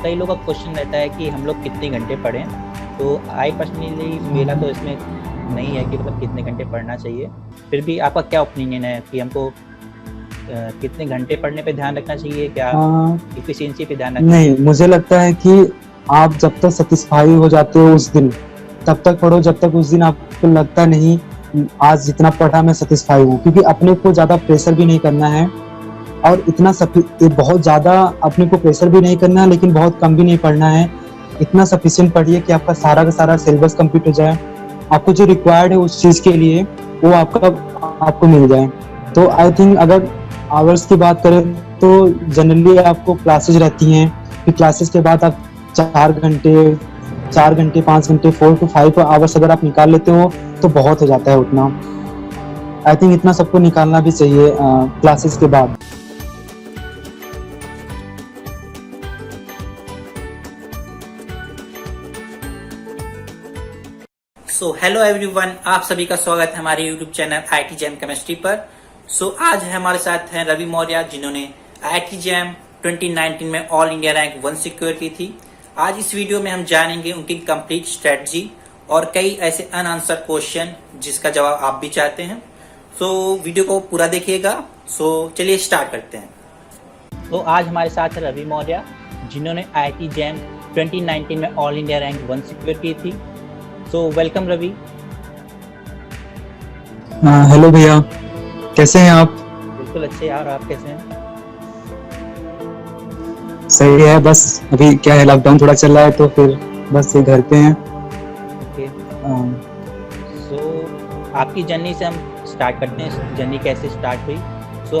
कई लोगों का क्वेश्चन रहता है कि हम लोग कितने घंटे पढ़ें। तो आई पर्सनली मेरा तो इसमें नहीं है कि मतलब कितने घंटे पढ़ना चाहिए। फिर भी आपका क्या ओपिनियन है कि हमको कितने घंटे पढ़ने पे ध्यान रखना चाहिए, क्या इफिशिएंसी पे ध्यान रखना नहीं, चाहिए? मुझे लगता है कि आप जब तक सेटिस्फाई हो जाते हो उस दिन, तब तक पढ़ो जब तक उस दिन आपको लगता नहीं आज जितना पढ़ा मैं सेटिस्फाई हूँ, क्योंकि अपने को ज्यादा प्रेशर भी नहीं करना है और बहुत ज्यादा अपने को प्रेशर भी नहीं करना है, लेकिन बहुत कम भी नहीं पढ़ना है। इतना सफिशिएंट पढ़िए कि आपका सारा का सारा सिलेबस कंप्लीट हो जाए, आपको जो रिक्वायर्ड है उस चीज के लिए वो आपको मिल जाए। तो आई थिंक अगर आवर्स की बात करें तो जनरली आपको क्लासेज रहती हैं, फिर क्लासेस के बाद आप 4 घंटे 5 घंटे 4 to 5 आवर्स अगर आप निकाल लेते हो तो बहुत हो जाता है उतना। आई थिंक इतना सबको निकालना भी चाहिए क्लासेस के बाद। हेलो एवरीवन, आप सभी का स्वागत है हमारे YouTube channel IT jam chemistry पर। आज हमारे साथ हैं रवि मौर्य, जिन्होंने आईटी जैम 2019 में ऑल इंडिया रैंक 1 सिक्योर की थी। आज इस वीडियो में हम जानेंगे उनकी कंप्लीट स्ट्रेटजी और कई ऐसे अनआंसर क्वेश्चन जिसका जवाब आप भी चाहते हैं। वीडियो को पूरा देखिएगा। चलिए स्टार्ट करते हैं। तो आज हमारे साथ है रवि मौर्य, जिन्होंने आईटी जैम 2019 में ऑल इंडिया रैंक 1 सिक्योर की थी। वेलकम रवि। हेलो भैया, कैसे हैं आप? बिल्कुल अच्छे यार, आप कैसे हैं? सही है, बस अभी क्या है लॉकडाउन थोड़ा चल रहा है तो फिर बस ये घर पे हैं। ओके। आपकी जर्नी से हम स्टार्ट करते हैं। जर्नी कैसे स्टार्ट हुई?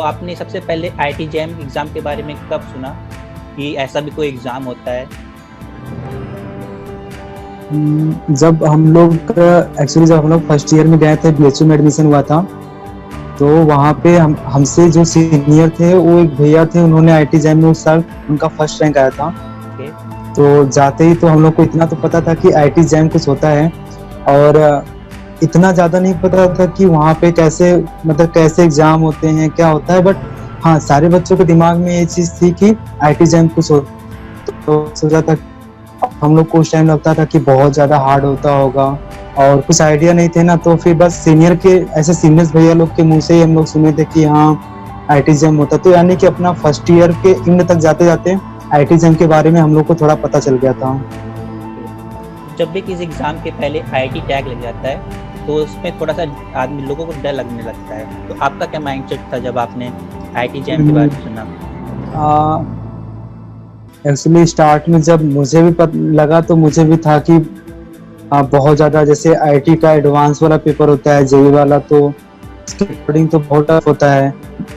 आपने सबसे पहले आईटी जैम एग्जाम के बारे में कब सुना कि ऐसा भी कोई एग्जाम होता है? जब हम लोग फर्स्ट ईयर में गए थे, बीएचयू में एडमिशन हुआ था, तो वहाँ पे हमसे जो सीनियर थे वो एक भैया थे, उन्होंने आईटी जैम में उस साल उनका फर्स्ट रैंक आया था। तो जाते ही तो हम लोग को इतना तो पता था कि आईटी जैम कुछ होता है, और इतना ज्यादा नहीं पता था कि वहाँ पे कैसे एग्जाम होते हैं, क्या होता है। बट हाँ, सारे बच्चों के दिमाग में ये चीज थी कि आईटी जैम कुछ होता, तो सोचा था हम लोग को उस टाइम लगता था कि बहुत ज्यादा हार्ड होता होगा और कुछ आइडिया नहीं थे ना। तो फिर बस सीनियर्स भैया लोग के मुंह से ही हम लोग सुने थे कि हाँ आईटी जैम होता। तो यानी कि अपना फर्स्ट ईयर के एंड तक जाते जाते आईटी जैम के बारे में हम लोग को थोड़ा पता चल गया था। जब भी किसी एग्जाम के पहले आईटी टैग लग जाता है तो उसमें थोड़ा सा आदमी लोगों को डर लगने लगता है। तो आपका क्या माइंडसेट था जब आपने आईटी जैम के बारे में सुना? एक्चुअली स्टार्ट में जब मुझे भी लगा तो मुझे भी था कि बहुत ज्यादा, जैसे आईटी का एडवांस वाला पेपर होता है, जेईई वाला, तो उसके अकॉर्डिंग तो बहुत टफ होता है।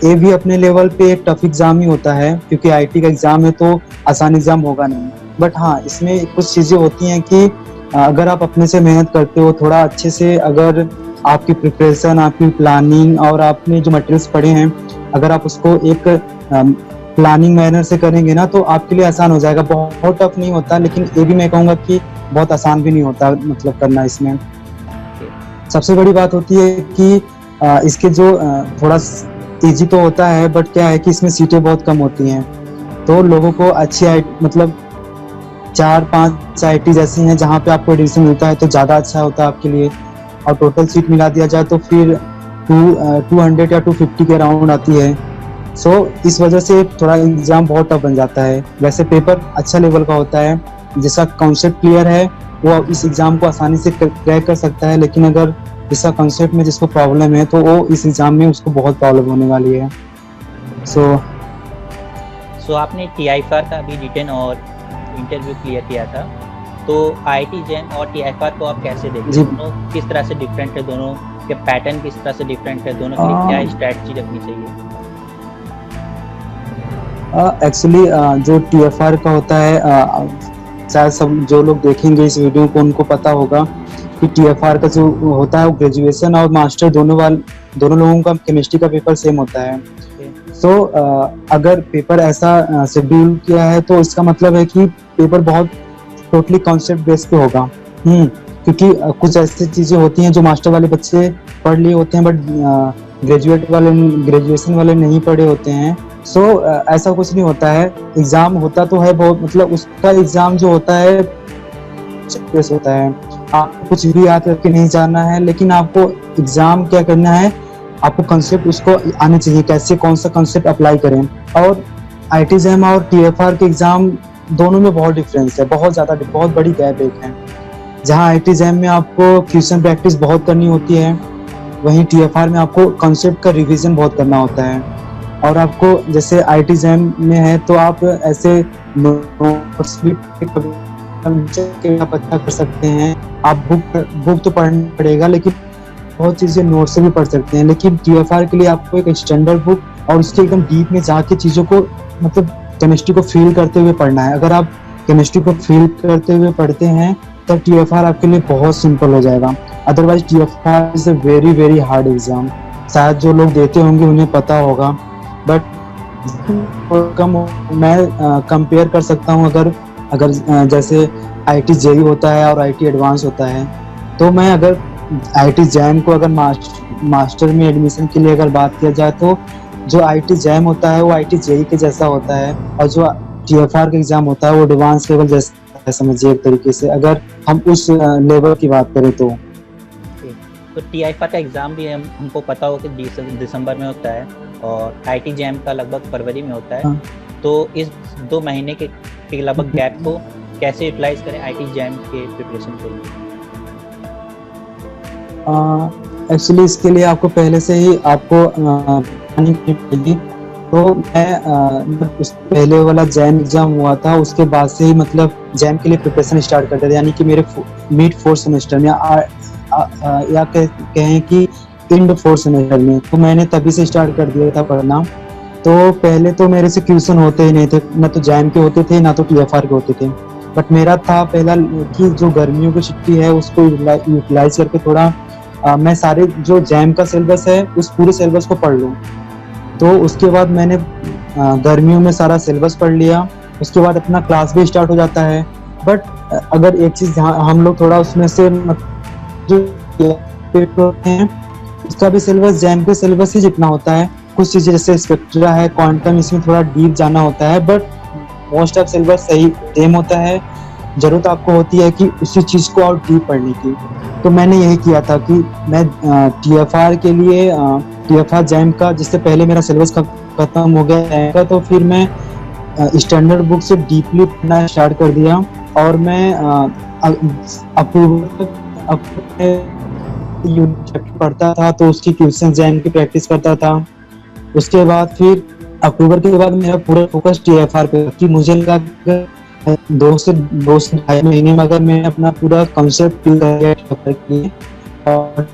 ये भी अपने लेवल पे एक टफ एग्जाम ही होता है, क्योंकि आईटी का एग्जाम है तो आसान एग्जाम होगा नहीं। बट हाँ, इसमें कुछ चीजें होती हैं कि अगर आप अपने से मेहनत करते हो थोड़ा अच्छे से, अगर आपकी प्रिपरेशन, आपकी प्लानिंग और आपने जो मटेरियल्स पढ़े हैं, अगर आप उसको एक प्लानिंग मैनर से करेंगे ना तो आपके लिए आसान हो जाएगा। बहुत टफ नहीं होता, लेकिन ये भी मैं कहूँगा कि बहुत आसान भी नहीं होता मतलब करना। इसमें सबसे बड़ी बात होती है कि इसके जो थोड़ा इजी तो होता है, बट क्या है कि इसमें सीटें बहुत कम होती हैं। तो लोगों को अच्छी मतलब 4-5 आईटी जैसी हैं जहाँ पे आपको एडमिशन मिलता है तो ज़्यादा अच्छा होता है आपके लिए। और टोटल सीट मिला दिया जाए तो फिर 200 या 250 के अराउंड आती है। इस वजह से थोड़ा एग्जाम बहुत टफ बन जाता है। वैसे पेपर अच्छा लेवल का होता है, जिसका कॉन्सेप्ट क्लियर है वो इस एग्जाम को आसानी से क्रैक कर सकता है, लेकिन अगर जिसका कॉन्सेप्ट में जिसको प्रॉब्लम है तो वो इस एग्जाम में उसको बहुत प्रॉब्लम होने वाली है। आपने टीआईएफआर का भी रिटन और इंटरव्यू क्लियर किया था, तो आईटी जैम और टीआईएफआर को आप कैसे देखते हैं? दोनों किस तरह से डिफरेंट है? दोनों के पैटर्न किस तरह से डिफरेंट है? दोनों के लिए क्या स्ट्रेटजी रखनी चाहिए? एक्चुअली जो टीएफआर का होता है, शायद सब जो लोग देखेंगे इस वीडियो को उनको पता होगा कि टीएफआर का जो होता है वो ग्रेजुएशन और मास्टर दोनों लोगों का केमिस्ट्री का पेपर सेम होता है। अगर पेपर ऐसा शेड्यूल किया है तो इसका मतलब है कि पेपर बहुत टोटली कॉन्सेप्ट बेस पे होगा। क्योंकि कुछ ऐसी चीजें होती हैं जो मास्टर वाले बच्चे पढ़ लिए होते हैं, बट ग्रेजुएशन वाले नहीं पढ़े होते हैं। सो ऐसा कुछ नहीं होता है। एग्जाम होता तो है बहुत, मतलब उसका एग्जाम जो होता है सीरियस होता है। आपको कुछ भी याद करके नहीं जाना है, लेकिन आपको एग्जाम क्या करना है, आपको कंसेप्ट उसको आने चाहिए, कैसे कौन सा कंसेप्ट अप्लाई करें। और आईटी जैम और टीएफआर के एग्जाम दोनों में बहुत डिफरेंस है, बहुत ज्यादा, बहुत बड़ी गैप एक है। जहाँ आईटी जैम में आपको क्वेश्चन प्रैक्टिस बहुत करनी होती है, वहीं टीएफआर में आपको कंसेप्ट का रिवीजन बहुत करना होता है। और आपको जैसे आईटी जैम में है तो आप ऐसे नोट्स भी आप अच्छा कर सकते हैं। आप बुक तो पढ़ना पड़ेगा, लेकिन बहुत चीजें नोट से भी पढ़ सकते हैं। लेकिन टीएफआर के लिए आपको एक स्टैंडर्ड बुक और उसके एकदम डीप में जाके चीजों को, मतलब केमिस्ट्री को फील करते हुए पढ़ना है। अगर आप केमिस्ट्री को फील करते हुए पढ़ते हैं तब टीएफआर आपके लिए बहुत सिंपल हो जाएगा। Otherwise TFR is a very very hard exam. शायद जो लोग देते होंगे उन्हें पता होगा, बट कम मैं कंपेयर कर सकता हूँ। अगर जैसे आईटी जेई होता है और आईटी एडवांस होता है, तो मैं अगर आईटी जैम को अगर मास्टर में एडमिशन के लिए अगर बात किया जाए तो जो आईटी जैम होता है वो आईटी जेई के जैसा होता है, और जो टीएफआर का एग्जाम होता है वो एडवांस लेवल जैसा है, समझिए एक तरीके से, अगर हम उस लेवल की बात करें तो। तो टीआईफआर का एग्ज़ाम भी हमको पता हो कि दिसंबर में होता है और आईटी जैम का लगभग फरवरी में होता है। हाँ। तो इस 2 महीने के लगभग गैप को कैसे यूटिलाइज करें आईटी जैम के प्रिपरेशन के लिए? एक्चुअली इसके लिए आपको पहले से ही आपको प्लानिंग करनी पड़ेगी। तो मैं उस पहले वाला जैम एग्जाम हुआ था, उसके बाद से ही मतलब जैम के लिए प्रिपरेशन स्टार्ट करते थे, यानी कि मेरे मिड 4th सेमेस्टर में या कहें कि इंड 4th सेमेस्टर में, तो मैंने तभी से स्टार्ट कर दिया था पढ़ना। तो पहले तो मेरे से क्वेश्चन होते ही नहीं थे, ना तो जैम के होते थे ना तो टीएफआर के होते थे। बट मेरा था पहला कि जो गर्मियों की छुट्टी है उसको यूटिलाइज करके थोड़ा मैं सारे जो जैम का सिलेबस है उस पूरे सिलेबस को पढ़ लूँ। तो उसके बाद मैंने गर्मियों में सारा सिलेबस पढ़ लिया। उसके बाद अपना क्लास भी स्टार्ट हो जाता है। बट अगर एक चीज हम लोग थोड़ा उसमें से जो हैं उसका भी सिलेबस जैम के सिलेबस ही जितना होता है। कुछ चीजें जैसे स्पेक्ट्रा है, क्वांटम, इसमें थोड़ा डीप जाना होता है, बट मोस्ट ऑफ सिलेबस सही सेम होता है। जरूरत आपको होती है कि उसी चीज को और डीप पढ़ने की। तो मैंने यही किया था कि मैं टीएफआर के लिए टीएफआर जैम का, जिससे पहले मेरा सिलेबस खत्म हो गया, तो फिर मैं स्टैंडर्ड बुक से डीपली पढ़ना स्टार्ट कर दिया। और मैं अक्टूबर पढ़ता था, तो उसकी क्वेश्चन जैम की प्रैक्टिस करता था। उसके बाद फिर अक्टूबर के बाद मेरा पूरा फोकस टीएफआर पे, कि मुझे लगा 2 से 2.5 महीने में अगर मैं अपना पूरा कॉन्सेप्ट क्लियर और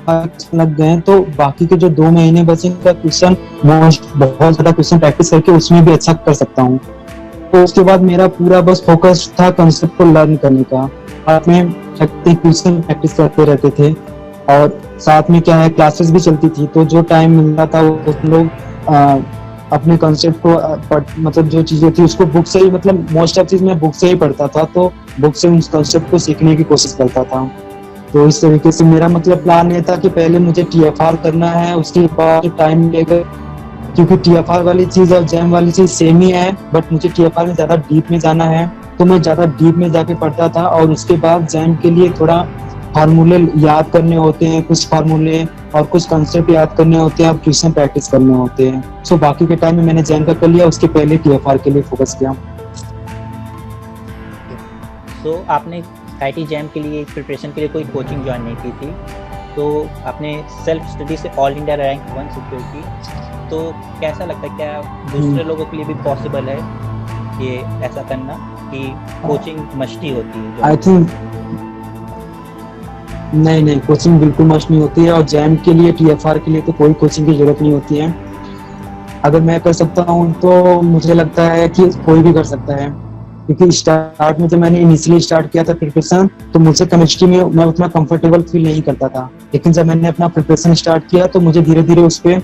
लग गए तो बाकी के जो 2 महीने बचेंगे क्वेश्चन बहुत ज्यादा क्वेश्चन प्रैक्टिस करके उसमें भी अच्छा कर सकता हूँ। तो उसके बाद मेरा पूरा बस फोकस था कॉन्सेप्ट को लर्न करने का। साथ में क्वेश्चन प्रैक्टिस करते रहते थे, और साथ में क्या है, क्लासेस भी चलती थी। तो जो टाइम मिलता था वो लोग अपने कॉन्सेप्ट को मतलब जो चीजें थी उसको बुक से ही, मतलब मोस्ट ऑफ चीज मैं बुक से ही पढ़ता था, तो बुक से उस कॉन्सेप्ट को सीखने की कोशिश करता था। तो इस तरीके से मेरा मतलब प्लान ये था कि पहले मुझे टीएफआर करना है, उसके बाद टाइम लेकर, क्योंकि टीएफआर वाली चीज और जैम वाली चीज सेम ही है, बट मुझे टीएफआर में ज्यादा डीप में जाना है, तो मैं ज्यादा डीप में जाके पढ़ता था। और उसके बाद जैम के लिए थोड़ा फार्मूले याद करने होते हैं, कुछ फार्मूले और कुछ कंसेप्ट याद करने होते हैं, और क्वेश्चन प्रैक्टिस करने होते हैं। सो बाकी के टाइम में मैंने जैम का कर लिया, उसके पहले टीएफआर के लिए फोकस किया। तो आपने आईटी जैम के लिए प्रिपरेशन के लिए कोई कोचिंग ज्वाइन नहीं की थी, तो आपने सेल्फ स्टडी से ऑल इंडिया रैंक 1 सिक्योर की। तो कैसा लगता है, क्या दूसरे लोगों के लिए भी पॉसिबल है ये ऐसा करना कि कोचिंग मस्ट ही होती है? आई थिंक नहीं, कोचिंग बिल्कुल मस्ट नहीं होती है, और जैम के लिए टीएफआर के लिए तो कोई कोचिंग की जरूरत नहीं होती है। अगर मैं कर सकता हूँ तो मुझे लगता है कि कोई भी कर सकता है, क्योंकि स्टार्ट में जब मैंने इनिशियली स्टार्ट किया था प्रिपरेशन, तो मुझे केमिस्ट्री में मैं उतना कंफर्टेबल फील नहीं करता था। लेकिन जब मैंने अपना प्रिपरेशन स्टार्ट किया तो मुझे धीरे धीरे उस पर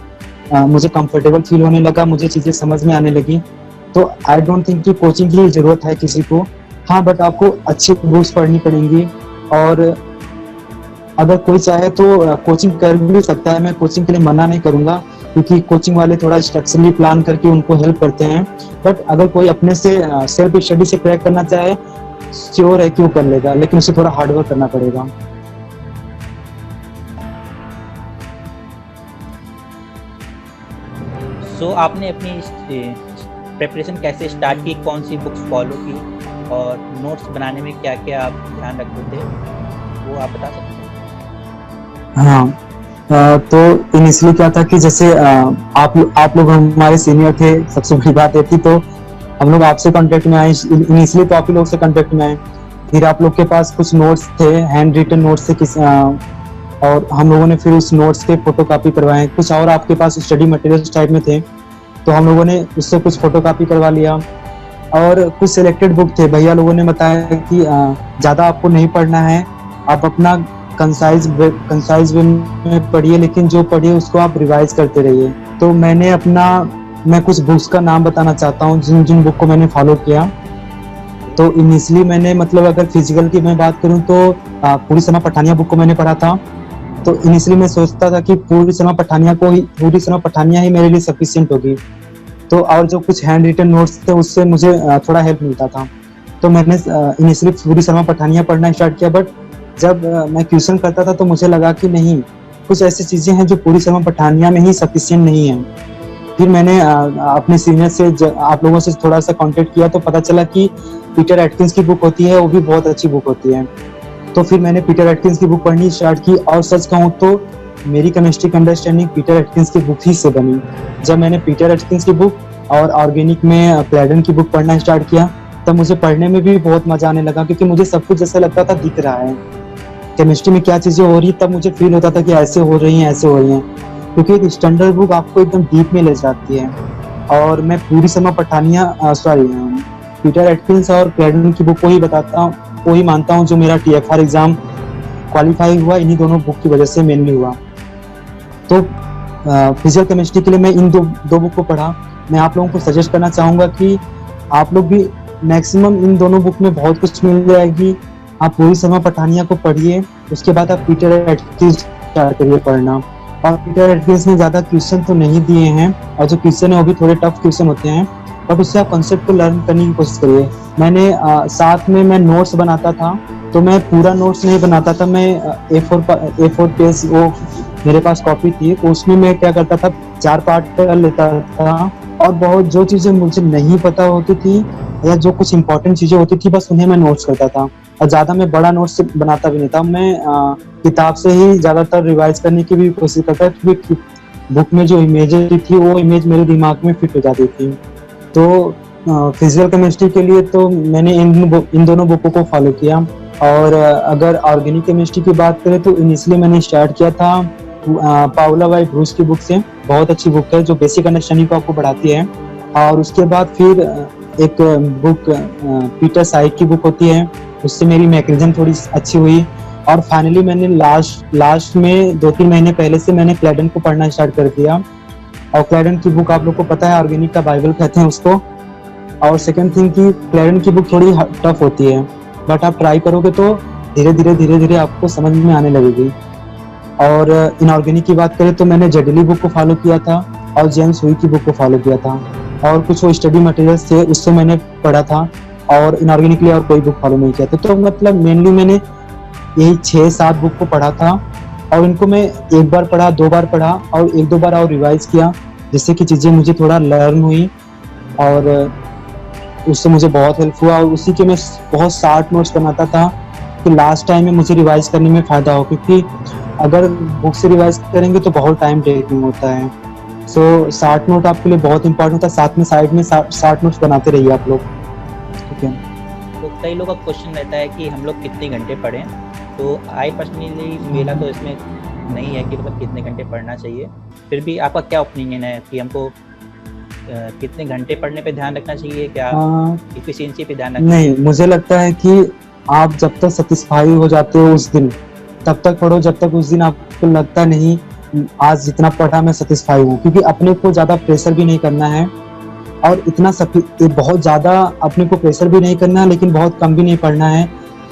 मुझे कंफर्टेबल फील होने लगा, मुझे चीजें समझ में आने लगी। तो आई डोंट थिंक कि कोचिंग की जरूरत है किसी को। हाँ, बट आपको अच्छी बुक्स पढ़नी पड़ेंगी, और अगर कोई चाहे तो कोचिंग कर भी सकता है, मैं कोचिंग के लिए मना नहीं करूंगा। क्योंकि कोचिंग वाले थोड़ा स्ट्रक्चरली प्लान करके उनको हेल्प करते हैं। बट अगर कोई अपने से सेल्फ स्टडी से क्रैक करना चाहे, श्योर है कि वो कर लेगा, लेकिन उसे थोड़ा हार्डवर्क करना पड़ेगा। सो आपने अपनी प्रिपरेशन कैसे स्टार्ट की, कौन सी बुक्स फॉलो की और नोट्स बनाने में क्या क्या आप ध्यान रखते थे, वो आप बता सकते हैं? हाँ, तो इनिशियली क्या था कि जैसे आप लोग हमारे सीनियर थे, सबसे बड़ी बात ये थी, तो हम लोग आपसे कांटेक्ट में आए। इनिशियली तो आप ही लोग से कांटेक्ट में आए, फिर आप लोग के पास कुछ नोट्स थे, हैंड रिटन नोट्स थे और हम लोगों ने फिर उस नोट्स के फोटो कॉपी करवाए। कुछ और आपके पास स्टडी मटेरियल्स टाइप में थे, तो हम लोगों ने उससे कुछ फोटो कॉपी करवा लिया। और कुछ सिलेक्टेड बुक थे, भैया लोगों ने बताया कि ज़्यादा आपको नहीं पढ़ना है, आप अपना कंसाइज वे में पढ़िए, लेकिन जो पढ़िए उसको आप रिवाइज करते रहिए। तो मैं कुछ बुक्स का नाम बताना चाहता हूँ जिन जिन बुक को मैंने फॉलो किया। तो इनिशियली मैंने, मतलब अगर फिजिकल की मैं बात करूँ तो पूरी समा पठानिया बुक को मैंने पढ़ा था। तो इनिशियली मैं सोचता था कि पूरी समा पठानिया ही मेरे लिए सफिशिएंट होगी। तो और जो कुछ हैंड रिटन नोट्स थे उससे मुझे थोड़ा हेल्प मिलता था। तो मैंने इनिशियली पूरी समा पठानिया पढ़ना स्टार्ट किया। बट जब मैं क्वेश्चन करता था तो मुझे लगा कि नहीं, कुछ ऐसी चीजें हैं जो पूरी समा पठानिया में ही सफिशिएंट नहीं है। फिर मैंने अपने सीनियर से, आप लोगों से थोड़ा सा कांटेक्ट किया, तो पता चला कि पीटर एटकिंस की बुक होती है, वो भी बहुत अच्छी बुक होती है। तो फिर मैंने पीटर एटकिंस की बुक पढ़नी स्टार्ट की, और सच कहूँ तो मेरी केमिस्ट्री की अंडरस्टैंडिंग पीटर एटकिंस की बुक ही से बनी। जब मैंने पीटर एटकिंस की बुक और ऑर्गेनिक में क्लैडन की बुक पढ़ना स्टार्ट किया, तब मुझे पढ़ने में भी बहुत मजा आने लगा, क्योंकि मुझे सब कुछ जैसा लगता था दिख रहा है। केमिस्ट्री में क्या चीजें हो रही, तब मुझे फील होता था कि ऐसे हो रही हैं, ऐसे हो रही हैं, क्योंकि एक स्टैंडर्ड बुक आपको एकदम डीप में ले जाती है। और मैं पूरी समा पठानिया पीटर एटकिंस और क्लैडन की बुक को ही मानता हूँ जो मेरा TFR एग्जाम क्वालिफाई हुआ, इन्हीं दोनों बुक की वजह से मेनली हुआ। तो फिजिकल केमिस्ट्री के लिए मैं इन दो बुक को पढ़ा। मैं आप लोगों को सजेस्ट करना चाहूँगा कि आप लोग भी मैक्सिमम इन दोनों बुक में बहुत कुछ मिल जाएगी। आप पूरी समा पठानिया को पढ़िए, उसके बाद आप पीटर एटकिंस स्टार्ट करिए पढ़ना। और पीटर एटकिंस ने ज़्यादा क्वेश्चन तो नहीं दिए हैं, और जो क्वेश्चन है वो भी थोड़े टफ क्वेश्चन होते हैं, बट उससे आप कॉन्सेप्ट को लर्न करने की कोशिश करिए। मैंने साथ में मैं नोट्स बनाता था, तो मैं पूरा नोट्स नहीं बनाता था, मैं A4 पेज, वो मेरे पास कॉपी थी, तो उसमें मैं क्या करता था, 4 पार्ट कर लेता था, और बहुत जो चीज़ें मुझे नहीं पता होती थी या जो कुछ इंपॉर्टेंट चीज़ें होती थी, बस उन्हें मैं नोट्स करता था। और ज़्यादा मैं बड़ा नोट्स बनाता भी नहीं था, मैं किताब से ही ज़्यादातर रिवाइज करने की भी कोशिश करता, क्योंकि बुक में जो इमेजेस थी वो इमेज मेरे दिमाग में फिट हो जाती थी। तो फिजिकल केमिस्ट्री के लिए तो मैंने इन दोनों बुकों को फॉलो किया। और अगर ऑर्गेनिक केमिस्ट्री की बात करें तो इनिशियली मैंने स्टार्ट किया था पाउला वाई ब्रूस की बुक से। बहुत अच्छी बुक है जो बेसिक अंडरस्टैंडिंग को आपको बढ़ाती है। और उसके बाद फिर एक बुक पीटर साइक की बुक होती है, उससे मेरी मैकेनिज्म थोड़ी अच्छी हुई। और फाइनली मैंने लास्ट में 2-3 महीने पहले से मैंने क्लैडन को पढ़ना स्टार्ट कर दिया। और क्लैडन की बुक आप लोग को पता है, ऑर्गेनिक का बाइबल कहते हैं उसको। और सेकंड थिंग कि क्लैडन की बुक थोड़ी टफ होती है, बट आप ट्राई करोगे तो धीरे धीरे आपको समझ में आने लगेगी। और इनऑर्गेनिक की बात करें तो मैंने जेडली बुक को फॉलो किया था और जेम्स हुई की बुक को फॉलो किया था, और कुछ वो स्टडी मटेरियल्स थे उससे मैंने पढ़ा था, और इनऑर्गेनिक के लिए और कोई बुक फॉलो नहीं किया था। तो मतलब मेनली मैंने यही 6-7 बुक को पढ़ा था, और इनको मैं एक बार पढ़ा, 2 बार पढ़ा, और 1-2 बार और रिवाइज किया, जिससे कि चीज़ें मुझे थोड़ा लर्न हुई, और उससे मुझे बहुत हेल्प हुआ। और उसी के मैं बहुत शार्ट नोट्स बनाता था कि लास्ट टाइम में मुझे रिवाइज करने में फ़ायदा हो, क्योंकि अगर बुक से रिवाइज करेंगे तो बहुत टाइम टेकिंग होता है। सो शार्ट नोट आपके लिए बहुत इंपॉर्टेंट होता है। साथ में साइड में शार्ट नोट्स बनाते रहिए आप लोग, ठीक है। तो कई लोगों का क्वेश्चन रहता है कि हम लोग कितने घंटे पढ़ें, तो आई पर्सनली मेरा तो इसमें नहीं है कि मतलब कितने घंटे पढ़ना चाहिए। फिर भी आपका क्या ओपिनियन है कि हमको कितने घंटे पढ़ने पे ध्यान रखना चाहिए, क्या एफिशिएंसी पे ध्यान रखना नहीं, मुझे लगता है कि आप जब तक सेटिस्फाई हो जाते हो उस दिन, तब तक पढ़ो जब तक उस दिन आपको लगता नहीं आज जितना पढ़ा मैं सेटिस्फाई हूँ। क्योंकि अपने को ज़्यादा प्रेशर भी नहीं करना है, और बहुत ज़्यादा अपने को प्रेशर भी नहीं करना है, लेकिन बहुत कम भी नहीं पढ़ना है।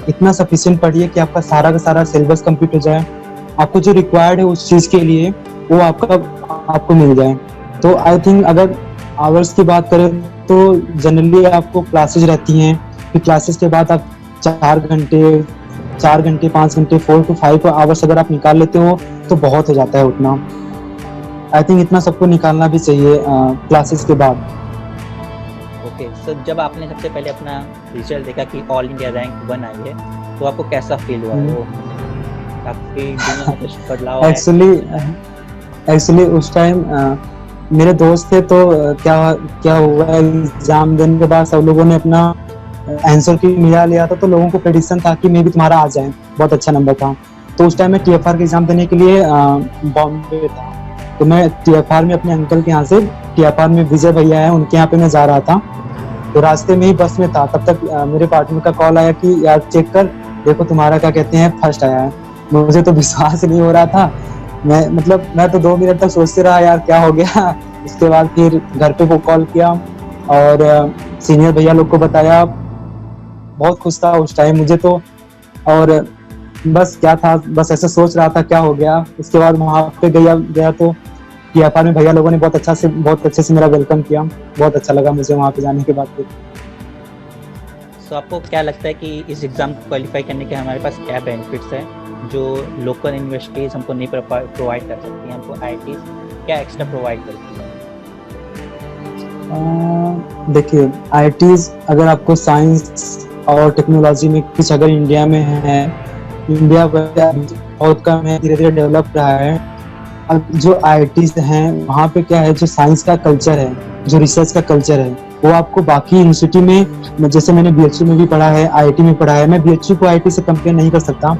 इतना सफिशिएंट पढ़िए कि आपका सारा का सारा सिलेबस कंप्लीट हो जाए। आपको जो रिक्वायर्ड है उस चीज़ के लिए वो आपका आपको मिल जाए। तो आई थिंक अगर आवर्स की बात करें तो जनरली आपको क्लासेज रहती हैं, फिर क्लासेस के बाद आप 4 घंटे 5 घंटे 4 to 5 आवर्स अगर आप निकाल लेते हो तो बहुत हो जाता है उतना। आई थिंक इतना सबको निकालना भी चाहिए क्लासेस के बाद। ओके, सर जब आपने सबसे पहले अपना रिजल्ट देखा कि ऑल इंडिया रैंक 1 आई है, तो आपको कैसा फील हुआ? वो आपकी दुनिया में कुछ बदलाव आया? एक्चुअली उस टाइम मेरे दोस्त थे, तो क्या हुआ, एग्जाम देने के बाद सब लोगों ने अपना आंसर की मिला लिया था, तो लोगों को प्रेडिक्शन था कि मे भी तुम्हारा आ जाए, बहुत अच्छा नंबर था। तो उस टाइम मैं टीएफआर के एग्जाम देने के लिए बॉम्बे था, तो मैं टीएफआर में अपने अंकल के यहाँ से, टीएफआर में विजय भैया है, उनके यहाँ पे मैं जा रहा था। तो रास्ते में ही बस में था, तब तक मेरे पार्टनर का कॉल आया कि यार चेक कर, देखो तुम्हारा क्या कहते हैं फर्स्ट आया है। मुझे तो विश्वास नहीं हो रहा था, मैं तो 2 मिनट तक सोचते रहा यार क्या हो गया। उसके बाद फिर घर पे वो कॉल किया और सीनियर भैया लोग को बताया। बहुत खुश था उस टाइम मुझे तो, और बस क्या था, बस ऐसे सोच रहा था क्या हो गया। उसके बाद वहाँ पे गया तो टीएफआर में भैया लोगों ने बहुत अच्छे से मेरा वेलकम किया, बहुत अच्छा लगा मुझे वहाँ पे जाने के बाद। सो आपको क्या लगता है कि इस एग्ज़ाम को क्वालिफाई करने के हमारे पास क्या बेनिफिट्स हैं जो लोकल यूनिवर्सिटीज़ हमको नहीं प्रोवाइड कर सकती हैं, हमको आईआईटीज़ क्या एक्स्ट्रा प्रोवाइड करती हैं? देखिए, आईआईटीज़ अगर आपको साइंस और टेक्नोलॉजी में कुछ अगर इंडिया में है, इंडिया बहुत कम है, धीरे धीरे डेवलप रहा है। अब जो आईआईटीज़ हैं वहाँ पे क्या है, जो साइंस का कल्चर है, जो रिसर्च का कल्चर है, वो आपको बाकी यूनिवर्सिटी में, जैसे मैंने बीएचयू में भी पढ़ा है, आईआईटी में पढ़ा है, मैं बीएचयू को आईआईटी से कंपेयर नहीं कर सकता,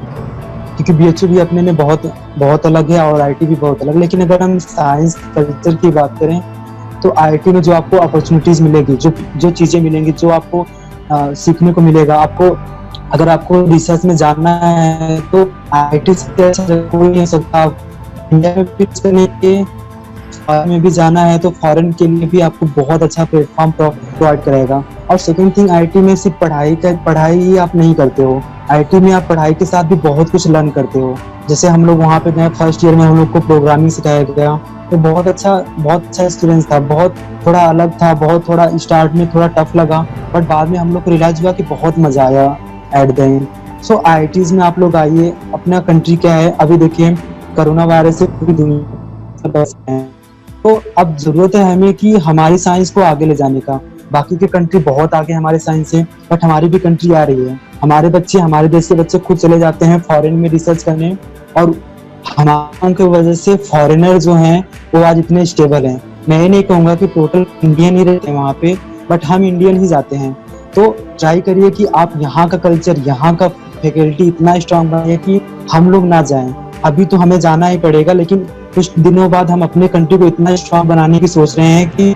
क्योंकि बीएचयू भी अपने में बहुत अलग है और आईआईटी भी बहुत अलग। लेकिन अगर हम साइंस कल्चर की बात करें तो आईआईटी में जो आपको अपॉर्चुनिटीज मिलेगी, जो चीजें मिलेंगी, जो आपको सीखने को मिलेगा, आपको अगर आपको रिसर्च में जानना है तो आईआईटी से अच्छा कोई नहीं हो सकता। इंडिया में भी करने के, फॉरेन में भी जाना है तो फॉरेन के लिए भी आपको बहुत अच्छा प्लेटफॉर्म प्रोवाइड करेगा। और सेकंड थिंग, आईआईटी में सिर्फ पढ़ाई ही आप नहीं करते हो, आईआईटी में आप पढ़ाई के साथ भी बहुत कुछ लर्न करते हो। जैसे हम लोग वहाँ पे गए, फर्स्ट ईयर में हम लोग को प्रोग्रामिंग सिखाया गया, तो बहुत अच्छा एक्सपीरियंस था, बहुत थोड़ा अलग था, बहुत थोड़ा स्टार्ट में थोड़ा टफ लगा, बट बाद में हम लोग को रियलाइज हुआ कि बहुत मजा आया at the end. So IITs में आप लोग आइए, अपना कंट्री क्या है, अभी देखिए कोरोना वायरस से पूरी दुनिया है, तो अब जरूरत है हमें कि हमारी साइंस को आगे ले जाने का। बाकी के कंट्री बहुत आगे हमारे साइंस से, बट हमारी भी कंट्री आ रही है, हमारे बच्चे, हमारे देश के बच्चे खुद चले जाते हैं फॉरेन में रिसर्च करने, और हमारे की वजह से फॉरेनर जो हैं वो आज इतने स्टेबल हैं। मैं ये नहीं कहूँगा कि टोटल इंडियन ही रहते हैं वहाँ पे, बट हम इंडियन ही जाते हैं। तो ट्राई करिए कि आप यहाँ का कल्चर, यहाँ का फैकल्टी इतना स्ट्रांग बनाइए कि हम लोग ना जाएं। अभी तो हमें जाना ही पड़ेगा, लेकिन कुछ दिनों बाद हम अपने कंट्री को इतना स्ट्रांग बनाने की सोच रहे हैं कि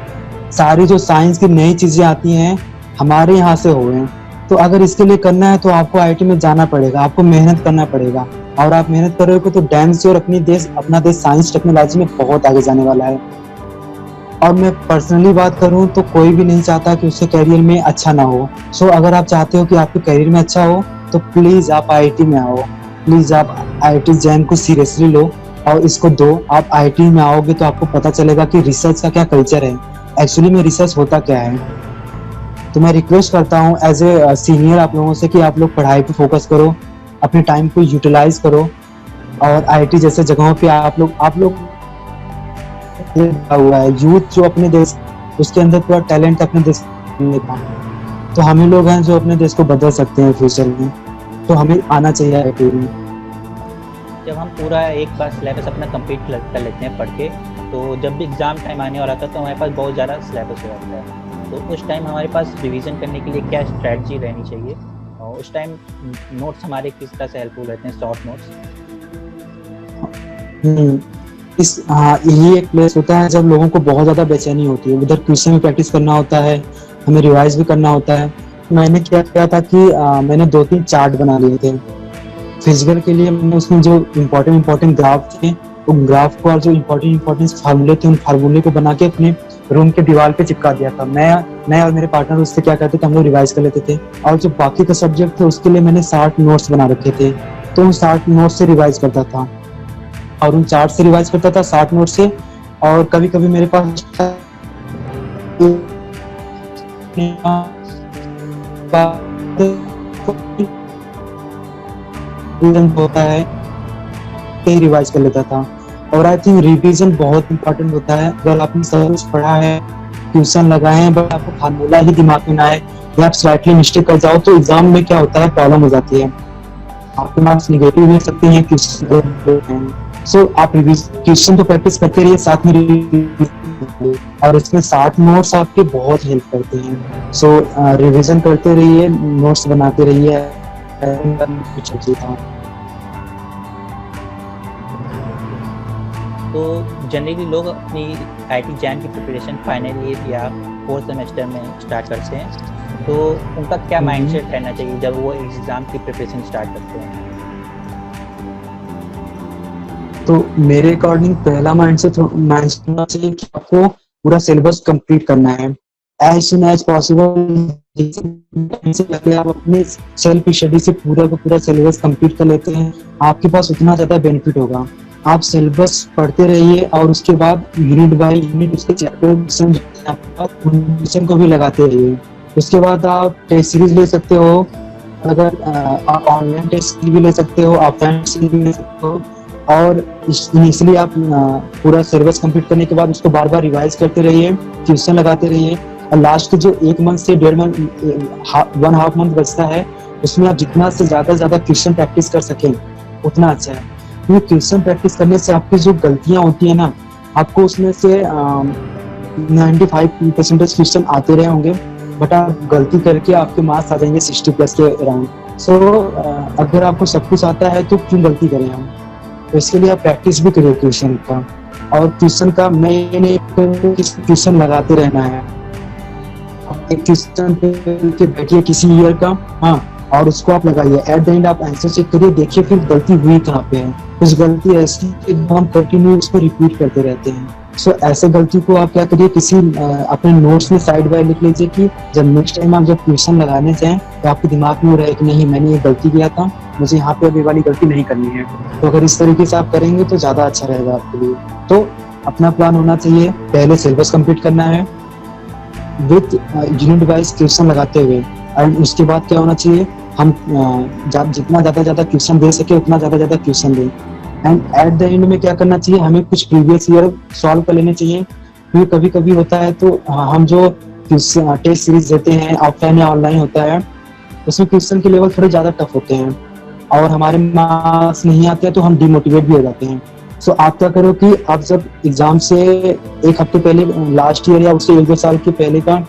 सारी जो साइंस की नई चीजें आती हैं हमारे यहाँ से हो गए। तो अगर इसके लिए करना है तो आपको आईआईटी में जाना पड़ेगा, आपको मेहनत करना पड़ेगा, और आप मेहनत करोगे तो डैम से और अपना देश साइंस टेक्नोलॉजी में बहुत आगे जाने वाला है। और मैं पर्सनली बात करूं तो कोई भी नहीं चाहता कि उसके करियर में अच्छा ना हो। सो अगर आप चाहते हो कि आपके करियर में अच्छा हो तो प्लीज आप आईआईटी में आओ, प्लीज आप आईआईटी जैम को सीरियसली लो और इसको दो। आप आईआईटी में आओगे तो आपको पता चलेगा कि रिसर्च का क्या कल्चर है, एक्चुअली में रिसर्च होता क्या है। तो मैं रिक्वेस्ट करता हूँ एज ए सीनियर आप लोगों से कि आप लोग पढ़ाई पे फोकस करो, अपने टाइम को यूटिलाइज करो, और आईआईटी जैसे जगहों पे आप लोग हुआ है यूथ जो अपने देश, उसके अंदर पूरा टैलेंट अपने देश का, तो हमें लोग हैं जो अपने देश को बदल सकते हैं फ्यूचर में, तो हमें आना चाहिए आईआईटी में। जब हम पूरा एक बार सिलेबस अपना कंप्लीट कर लेते हैं पढ़ के, तो जब भी एग्ज़ाम टाइम आने वाला था तो हमारे पास बहुत ज़्यादा सिलेबस हो जाता है, तो उस टाइम हमारे पास रिवीजन करने के लिए क्या स्ट्रैटेजी रहनी चाहिए, और उस टाइम नोट्स हमारे किस तरह से हेल्पफुल रहते हैं, शॉर्ट नोट्स? यही एक प्लेस होता है जब लोगों को बहुत ज़्यादा बेचैनी होती है, उधर क्वेश्चन में प्रैक्टिस करना होता है, हमें रिवाइज भी करना होता है। मैंने क्या किया था कि मैंने 2-3 चार्ट बना लिए थे फिजिकल के लिए। मैंने उसमें जो इम्पोर्टेंट ग्राफ थे, वो ग्राफ को और जो इम्पोर्टेंट फार्मूले थे, उन फार्मूले को बना के अपने रूम के दीवार पे चिपका दिया था। मैं और मेरे पार्टनर उससे क्या करते थे, हम लोग रिवाइज कर लेते थे। और जो बाकी का सब्जेक्ट थे उसके लिए मैंने 60 नोट्स बना रखे थे, तो उन 60 नोट्स से रिवाइज करता था, और उन चार्ट से रिवाइज करता था 60 नोट से, और कभी कभी मेरे पास होता है रिवाइज कर लेता था। और आई थिंक रिवीजन बहुत इंपॉर्टेंट होता है। अगर आपने सब कुछ पढ़ा है, ट्यूशन लगाए हैं, बट आपको फार्मूला ही दिमाग में ना आए या आप स्लाइटली मिस्टेक कर जाओ तो एग्जाम में क्या होता है, प्रॉब्लम हो जाती है, आपके मार्क्स निगेटिव हो सकते हैं, क्वेश्चन। सो आप क्वेश्चन तो प्रैक्टिस करते रहिए, साथ में और इसमें 60 नोट्स आपके बहुत हेल्प करते हैं। सो रिवीजन करते रहिए, नोट्स बनाते रहिए। तो जनरली लोग अपनी आईटी जैम की प्रिपरेशन फाइनल ईयर या फोर्थ सेमेस्टर में स्टार्ट करते हैं, तो उनका क्या माइंडसेट रहना चाहिए जब वो एग्जाम की प्रिपरेशन स्टार्ट करते हैं? तो मेरे अकॉर्डिंग पहला माइंडसेट होना चाहिए कि आपको पूरा सिलेबस कंप्लीट करना है एज सुन एज पॉसिबल। आप अपने सेल्फ स्टडी से पूरा का पूरा सिलेबस कंप्लीट कर लेते हैं, आपके पास उतना ज्यादा बेनिफिट होगा। आप सिलेबस पढ़ते रहिए और उसके बाद यूनिट बाय यूनिट उसके चैप्टर को भी लगाते रहिए। उसके बाद आप टेस्ट सीरीज ले सकते हो, अगर आप ऑनलाइन टेस्ट सीरीज भी ले सकते हो, ऑफलाइन सीरीज भी ले सकते हो। और इनिशियली आप पूरा सिलेबस कंप्लीट करने के बाद उसको बार बार रिवाइज करते रहिए, ट्यूशन लगाते रहिए। और लास्ट के जो 1 मंथ से 1.5 मंथ 1.5 मंथ बचता है, उसमें आप जितना से ज्यादा क्वेश्चन प्रैक्टिस कर सकें उतना अच्छा है। क्योंकि क्वेश्चन प्रैक्टिस करने से आपकी जो गलतियां होती है ना, आपको उसमें से 95% क्वेश्चन आते रहे होंगे, बट आप गलती करके आपके मार्क्स आ जाएंगे 60+ के अराउंड। सो अगर आपको सब कुछ आता है तो क्यों गलती करें हम? तो इसके लिए आप प्रैक्टिस भी करिए ट्यूशन का। और ट्यूशन का मेन ट्यूशन लगाते रहना है। एक ट्यूशन पे बैठिए किसी ईयर का, हाँ, और उसको आप लगाइए। एट द एंड आप आंसर चेक करिए, देखिए फिर गलती हुई कहाँ पे है। कुछ गलती ऐसी हम कंटिन्यू उसको रिपीट करते रहते हैं। सो ऐसे गलती को आप क्या करिए, किसी अपने नोट्स में साइड बाय लिख लीजिए कि जब नेक्स्ट टाइम आप जब ट्यूशन लगाने जाएं तो आपके दिमाग में रहे कि नहीं, मैंने ये गलती किया था, मुझे यहाँ पे अभी वाली गलती नहीं करनी है। तो अगर इस तरीके से आप करेंगे तो ज्यादा अच्छा रहेगा आपके लिए। तो अपना प्लान होना चाहिए, पहले सिलेबस कंप्लीट करना है विद यूनिट वाइज क्वेश्चन लगाते हुए। एंड उसके बाद क्या होना चाहिए, हम जितना ज्यादा क्वेश्चन दे सके उतना ज्यादा क्वेश्चन दें। एंड एट द एंड में क्या करना चाहिए, हमें कुछ प्रीवियस ईयर सॉल्व कर लेने चाहिए। क्योंकि कभी कभी होता है तो हम जो टेस्ट सीरीज देते हैं, ऑफलाइन या ऑनलाइन होता है, उसमें क्वेश्चन के लेवल थोड़े ज्यादा टफ होते हैं और हमारे मार्क्स नहीं आते हैं तो हम डिमोटिवेट भी हो जाते हैं। सो आप क्या करो कि आप जब एग्जाम से 1 हफ्ते पहले, लास्ट ईयर या उससे 1-2 साल के पहले का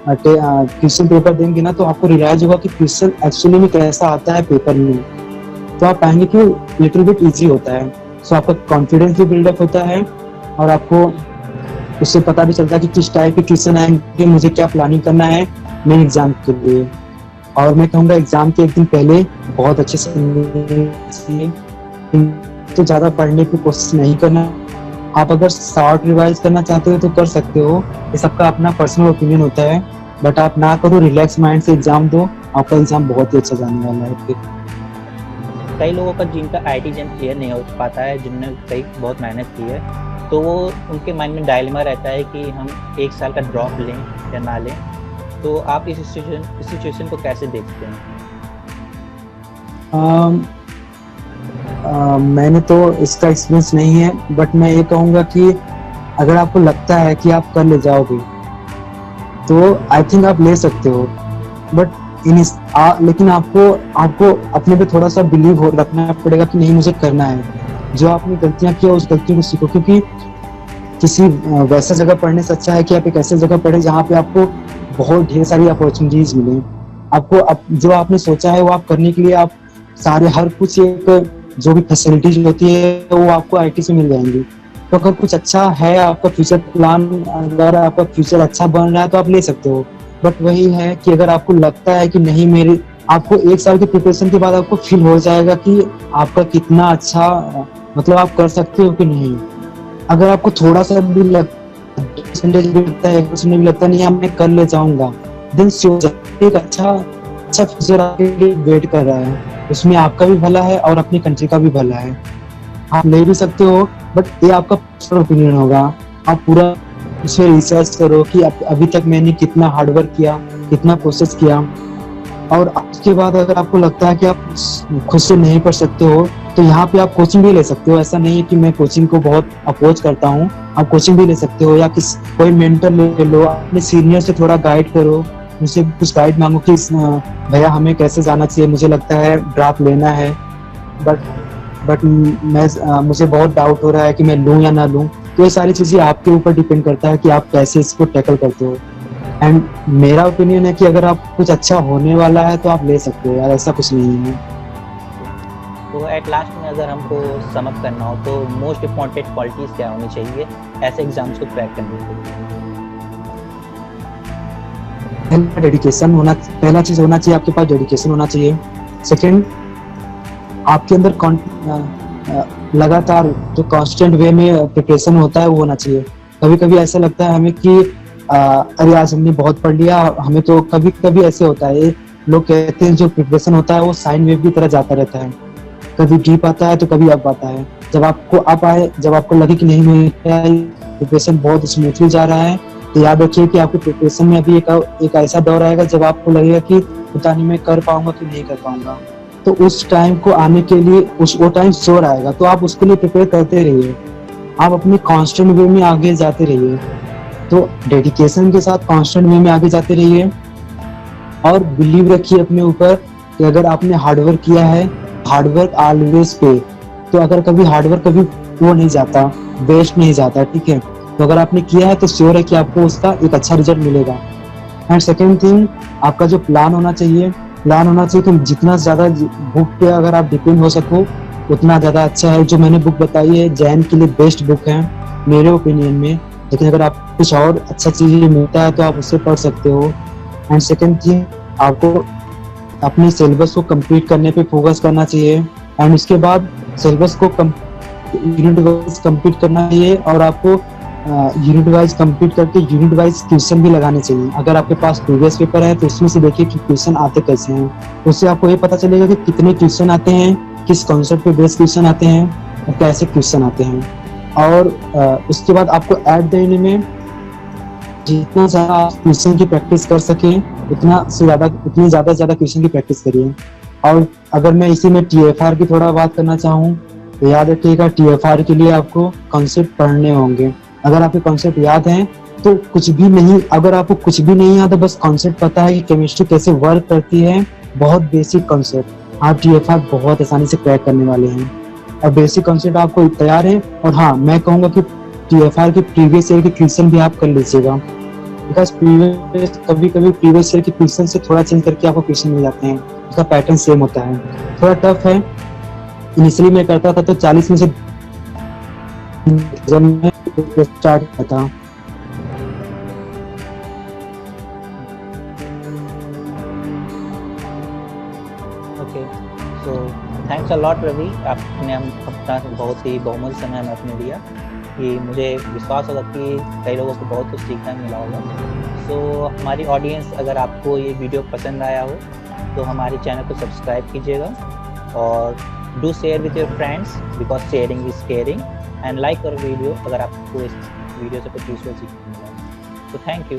क्वेश्चन पेपर देंगे ना, तो आपको रियलाइज होगा कि क्वेश्चन एक्चुअली में कैसा आता है पेपर में। तो आप पाएंगे कि लिटिल बिट इजी होता है। सो आपका कॉन्फिडेंस भी बिल्डअप होता है और आपको उससे पता भी चलता है कि किस टाइप के क्वेश्चन आएंगे, मुझे क्या प्लानिंग करना है मेन एग्जाम के लिए। और मैं कहूँगा एग्जाम के 1 दिन पहले बहुत अच्छे से तो ज्यादा पढ़ने की कोशिश नहीं करना। आप अगर शॉर्ट रिवाइज करना चाहते हो तो कर सकते हो, ये सबका अपना पर्सनल ओपिनियन होता है, बट आप ना करो, रिलैक्स माइंड से एग्जाम दो, आपका एग्जाम बहुत ही अच्छा जाने वाला है। फिर कई लोगों का जिनका आईटी जैम क्लियर नहीं हो पाता है, जिनने कई बहुत मेहनत की है, तो वो उनके माइंड में डायलेमा रहता है कि हम 1 साल का ड्रॉप लें या ना लें। तो आप इस सिचुएशन को कैसे देखते हैं? मैंने तो इसका एक्सपीरियंस नहीं है, बट मैं ये कहूँगा कि अगर आपको लगता है कि आप कर ले जाओगे तो आई थिंक आप ले सकते हो। बट लेकिन आपको अपने पे थोड़ा सा बिलीव रखना पड़ेगा कि नहीं, मुझे करना है। जो आपने गलतियां किया उस गलतियों को सीखो, क्योंकि किसी वैसा जगह पढ़ने से अच्छा है कि आप एक ऐसे जगह पढ़े जहाँ पे आपको बहुत ढेर सारी अपॉर्चुनिटीज मिले। आपको जो आपने सोचा है वो आप करने के लिए आप सारे हर कुछ एक जो भी फैसिलिटीज होती है वो आपको आईटी से मिल जाएंगी। तो अगर कुछ अच्छा है आपका फ्यूचर प्लान, अगर आपका फ्यूचर अच्छा बन रहा है तो आप ले सकते हो। बट वही है कि अगर आपको लगता है कि नहीं, आपको 1 साल की प्रिपरेशन के बाद आपको फील हो जाएगा कि आपका कितना अच्छा, मतलब आप कर सकते हो कि नहीं। अगर आपको थोड़ा सा भी परसेंटेज भी लगता है, 1% भी लगता है नहीं, मैं कर ले जाऊंगा, देन एक अच्छा फ्यूचर आपके लिए वेट कर रहा है। उसमें आपका भी भला है और अपनी कंट्री का भी भला है। आप ले भी सकते हो, बट ये आपका पर्सनल ओपिनियन होगा। आप पूरा उसमें रिसर्च करो कि अभी तक मैंने कितना हार्डवर्क किया, कितना प्रोसेस किया। और उसके बाद अगर आपको लगता है कि आप खुद से नहीं पढ़ सकते हो तो यहाँ पे आप कोचिंग भी ले सकते हो। ऐसा नहीं है कि मैं कोचिंग को बहुत अपोज करता हूँ, आप कोचिंग भी ले सकते हो या कोई मेंटर ले लो, अपने सीनियर से थोड़ा गाइड करो, उनसे कुछ गाइड मांगो कि भैया हमें कैसे जाना चाहिए, मुझे लगता है ड्रॉप लेना है बट मुझे बहुत डाउट हो रहा है कि मैं लूं या ना लूं। तो ये सारी चीजें आपके ऊपर डिपेंड करता है कि आप कैसे इसको टैकल करते हो। एंड मेरा ओपिनियन है कि अगर आप कुछ अच्छा होने वाला है तो आप ले सकते हो यार, ऐसा कुछ नहीं है। तो एट लास्ट में अगर हमको समअप करना हो तो मोस्ट इम्पॉर्टेंट क्वालिटीज क्या होनी चाहिए ऐसे एग्जाम्स को क्रैक करने के लिए? डेडिकेशन होना, पहला चीज होना चाहिए आपके पास डेडिकेशन होना चाहिए। सेकंड, आपके अंदर लगातार जो कांस्टेंट वे में प्रिपरेशन होता है वो होना चाहिए। कभी कभी ऐसा लगता है हमें कि अरे आज हमने बहुत पढ़ लिया, हमें तो कभी कभी ऐसे होता है, लोग कहते हैं जो प्रिपरेशन होता है वो साइन वेव की तरह जाता रहता है, कभी डीप आता है तो कभी अप आता है। जब आपको अप आए, जब आपको लगे कि नहीं मेरा प्रिपरेशन बहुत स्मूथली जा रहा है, तो याद रखिए कि आपके प्रिपरेशन में अभी एक ऐसा दौर आएगा जब आपको लगेगा कि पता नहीं मैं कर पाऊंगा कि नहीं कर पाऊंगा। तो उस टाइम को आने के लिए वो टाइम श्योर आएगा, तो आप उसके लिए प्रिपेयर करते रहिए, आप अपने कांस्टेंट वे में आगे जाते रहिए। तो डेडिकेशन के साथ कांस्टेंट वे में आगे जाते रहिए और बिलीव रखिए अपने ऊपर कि अगर आपने हार्डवर्क किया है, हार्डवर्क ऑलवेज पे। तो अगर कभी हार्डवर्क कभी वो नहीं जाता, वेस्ट नहीं जाता, ठीक है। तो अगर आपने किया है तो श्योर है कि आपको उसका एक अच्छा रिजल्ट मिलेगा। एंड सेकेंड थिंग, आपका जो प्लान होना चाहिए कि जितना ज्यादा बुक पे अगर आप डिपेंड हो सको उतना ज्यादा अच्छा है। जो मैंने बुक बताई है जैन के लिए बेस्ट बुक है मेरे ओपिनियन में, लेकिन अगर आप कुछ और अच्छा चीज मिलता है तो आप उससे पढ़ सकते हो। एंड सेकेंड थिंग, आपको अपने सिलेबस को कंप्लीट करने पे फोकस करना चाहिए। एंड उसके बाद सिलेबस को यूनिट वाइज कंप्लीट करना चाहिए और आपको यूनिट वाइज कंप्लीट करके यूनिट वाइज क्वेश्चन भी लगाने चाहिए। अगर आपके पास प्रीवियस पेपर है तो उसमें से देखिए कि क्वेश्चन आते कैसे हैं, उससे आपको ये पता चलेगा कि कितने क्वेश्चन आते हैं, किस कॉन्सेप्ट पे बेस्ड क्वेश्चन आते हैं और कैसे क्वेश्चन आते हैं। और उसके बाद आपको एट द एंड में जितना ज्यादा आप क्वेश्चन की प्रैक्टिस कर सके उतनी ज्यादा क्वेश्चन की प्रैक्टिस करिए। और अगर मैं इसी में TFR की थोड़ा बात करना चाहूँ तो याद रखिएगा TFR के लिए आपको कॉन्सेप्ट पढ़ने होंगे। अगर आपके कॉन्सेप्ट याद हैं तो कुछ भी नहीं, अगर आपको कुछ भी नहीं याद है, बस कॉन्सेप्ट पता है कि केमिस्ट्री कैसे वर्क करती है, बहुत बेसिक कॉन्सेप्ट, आप TFR बहुत आसानी से क्रैक करने वाले हैं। और बेसिक कॉन्सेप्ट आपको तैयार है। और हाँ, मैं कहूँगा कि TFR के प्रीवियस ईयर के क्वेश्चन भी आप कर लीजिएगा, बिकॉज कभी कभी प्रीवियस ईयर के क्वेश्चन से थोड़ा चेंज करके आपको क्वेश्चन मिल जाते हैं, उसका पैटर्न सेम होता है। थोड़ा टफ है, इनिशियली मैं करता था तो 40 में से जब मैं स्टार्ट किया था। Okay, so thanks a lot Ravi, आपने अपना बहुत ही बहुमूल्य समय हमें अपने दिया कि मुझे विश्वास होगा कि कई लोगों को बहुत कुछ सीखना मिला होगा। सो हमारी ऑडियंस, अगर आपको ये वीडियो पसंद आया हो तो हमारे चैनल को सब्सक्राइब कीजिएगा और do share with your friends because sharing is caring, and like और वीडियो अगर आपको इस वीडियो से कुछ यूजफुल सीखने मिला। तो थैंक यू।